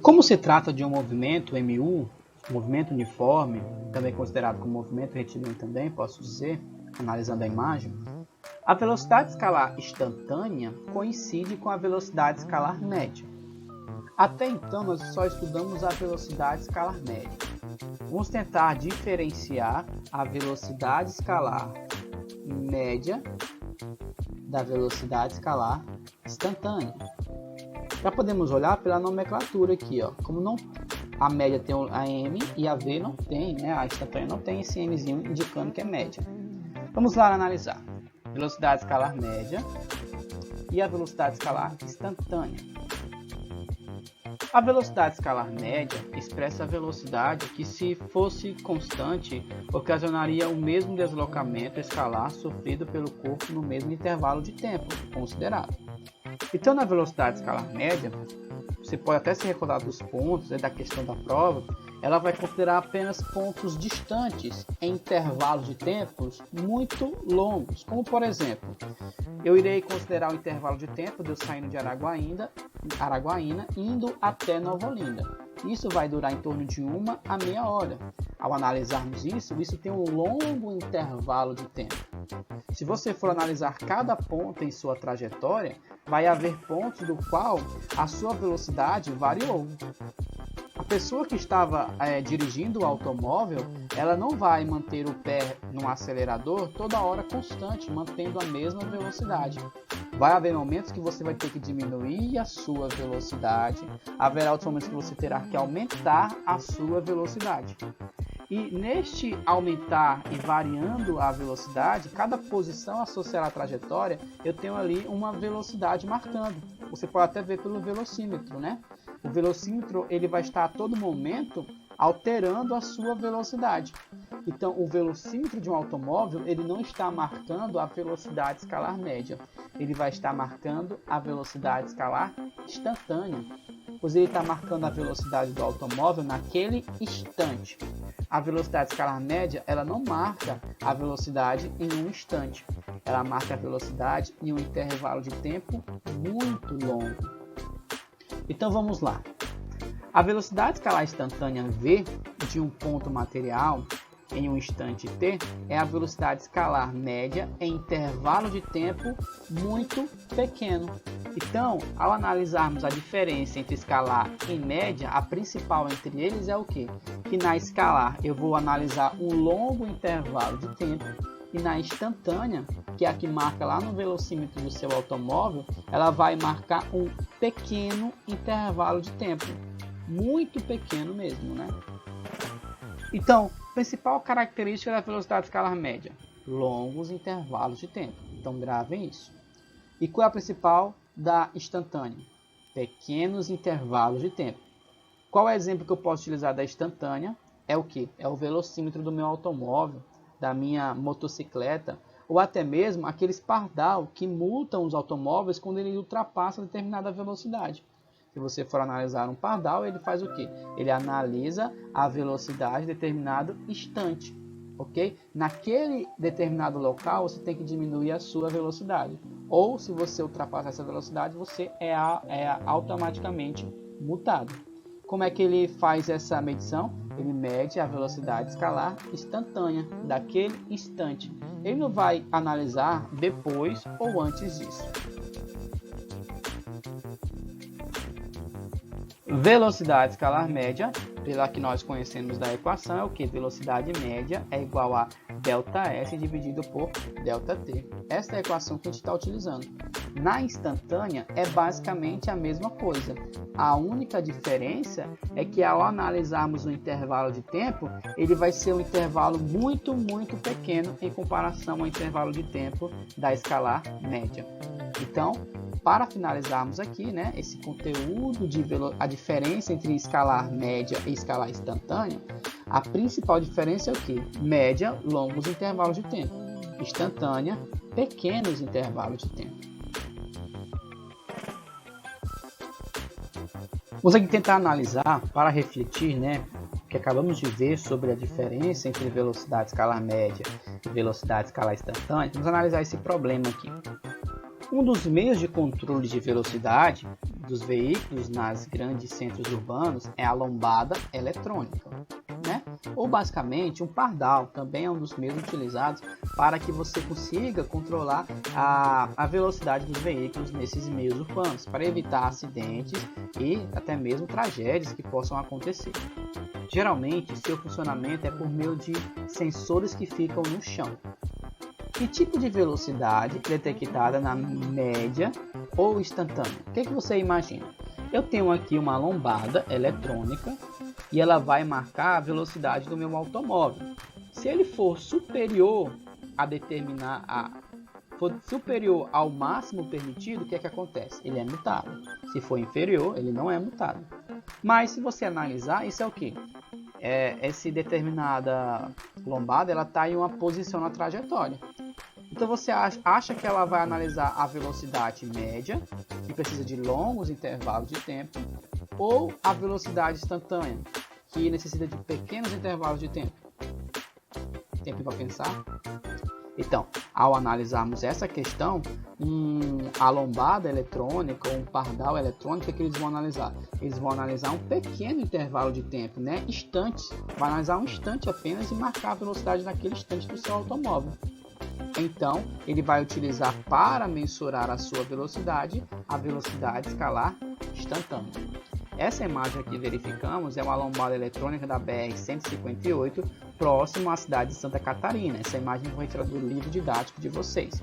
Como se trata de um movimento MU, movimento uniforme, também considerado como movimento retilíneo também, posso dizer, analisando a imagem, a velocidade escalar instantânea coincide com a velocidade escalar média. Até então, nós só estudamos a velocidade escalar média. Vamos tentar diferenciar a velocidade escalar média da velocidade escalar instantânea. Já podemos olhar pela nomenclatura aqui, ó. Como não, a média tem a M e a V não tem, né? A instantânea não tem esse Mzinho indicando que é média. Vamos lá analisar. Velocidade escalar média e a velocidade escalar instantânea. A velocidade escalar média expressa a velocidade que, se fosse constante, ocasionaria o mesmo deslocamento escalar sofrido pelo corpo no mesmo intervalo de tempo considerado. Então, na velocidade escalar média, você pode até se recordar dos pontos, da questão da prova, ela vai considerar apenas pontos distantes em intervalos de tempos muito longos, como por exemplo, eu irei considerar o intervalo de tempo de eu saindo de Araguaína indo até Nova Olinda. Isso vai durar em torno de 1 a meia hora. Ao analisarmos isso tem um longo intervalo de tempo. Se você for analisar cada ponto em sua trajetória, vai haver pontos do qual a sua velocidade variou. A pessoa que estava dirigindo o automóvel, ela não vai manter o pé no acelerador toda hora constante, mantendo a mesma velocidade. Vai haver momentos que você vai ter que diminuir a sua velocidade, haverá outros momentos que você terá que aumentar a sua velocidade. E neste aumentar e variando a velocidade, cada posição associada à trajetória, eu tenho ali uma velocidade marcando. Você pode até ver pelo velocímetro, né? O velocímetro ele vai estar a todo momento alterando a sua velocidade. Então, o velocímetro de um automóvel ele não está marcando a velocidade escalar média. Ele vai estar marcando a velocidade escalar instantânea, pois ele está marcando a velocidade do automóvel naquele instante. A velocidade escalar média ela não marca a velocidade em um instante. Ela marca a velocidade em um intervalo de tempo muito longo. Então vamos lá. A velocidade escalar instantânea V de um ponto material em um instante t é a velocidade escalar média em intervalo de tempo muito pequeno. Então, ao analisarmos a diferença entre escalar e média, a principal entre eles é o quê? Que na escalar eu vou analisar um longo intervalo de tempo e na instantânea, que é a que marca lá no velocímetro do seu automóvel, ela vai marcar um pequeno intervalo de tempo. Muito pequeno mesmo, né? Então, principal característica da velocidade escalar média: longos intervalos de tempo. Então, gravem isso. E qual é a principal da instantânea? Pequenos intervalos de tempo. Qual é o exemplo que eu posso utilizar da instantânea? É o que? É o velocímetro do meu automóvel, da minha motocicleta, ou até mesmo aqueles pardal que multam os automóveis quando ele ultrapassa determinada velocidade. Se você for analisar um pardal, ele faz o quê? Ele analisa a velocidade em determinado instante, ok? Naquele determinado local, você tem que diminuir a sua velocidade. Ou, se você ultrapassar essa velocidade, você é automaticamente multado. Como é que ele faz essa medição? Ele mede a velocidade escalar instantânea daquele instante. Ele não vai analisar depois ou antes disso. Velocidade escalar média, pela que nós conhecemos da equação, é o que? Velocidade média é igual a ΔS dividido por ΔT. Essa é a equação que a gente está utilizando. Na instantânea é basicamente a mesma coisa. A única diferença é que ao analisarmos o intervalo de tempo, ele vai ser um intervalo muito pequeno em comparação ao intervalo de tempo da escalar média. Então, para finalizarmos aqui, né, esse conteúdo de a diferença entre escalar média e escalar instantânea, a principal diferença é o que? Média, longos intervalos de tempo. Instantânea, pequenos intervalos de tempo. Vamos aqui tentar analisar, para refletir, né, o que acabamos de ver sobre a diferença entre velocidade escalar média e velocidade escalar instantânea. Vamos analisar esse problema aqui. Um dos meios de controle de velocidade dos veículos nas grandes centros urbanos é a lombada eletrônica, né? Ou basicamente um pardal, também é um dos meios utilizados para que você consiga controlar a velocidade dos veículos nesses meios urbanos, para evitar acidentes e até mesmo tragédias que possam acontecer. Geralmente, seu funcionamento é por meio de sensores que ficam no chão. Que tipo de velocidade é detectada na média ou instantânea? O que você imagina? Eu tenho aqui uma lombada eletrônica e ela vai marcar a velocidade do meu automóvel. Se ele for superior superior ao máximo permitido, o que é que acontece? Ele é multado. Se for inferior, ele não é multado. Mas se você analisar, isso é o que? Essa determinada lombada ela está em uma posição na trajetória. Então você acha que ela vai analisar a velocidade média, que precisa de longos intervalos de tempo, ou a velocidade instantânea, que necessita de pequenos intervalos de tempo? Tempo para pensar? Então, ao analisarmos essa questão, a lombada eletrônica ou um pardal eletrônico, o que eles vão analisar? Eles vão analisar um pequeno intervalo de tempo, né? Instantes. Vai analisar um instante apenas e marcar a velocidade naquele instante do seu automóvel. Então, ele vai utilizar para mensurar a sua velocidade, a velocidade escalar instantânea. Essa imagem aqui verificamos é uma lombada eletrônica da BR-158, próximo à cidade de Santa Catarina. Essa imagem foi retirada do livro didático de vocês.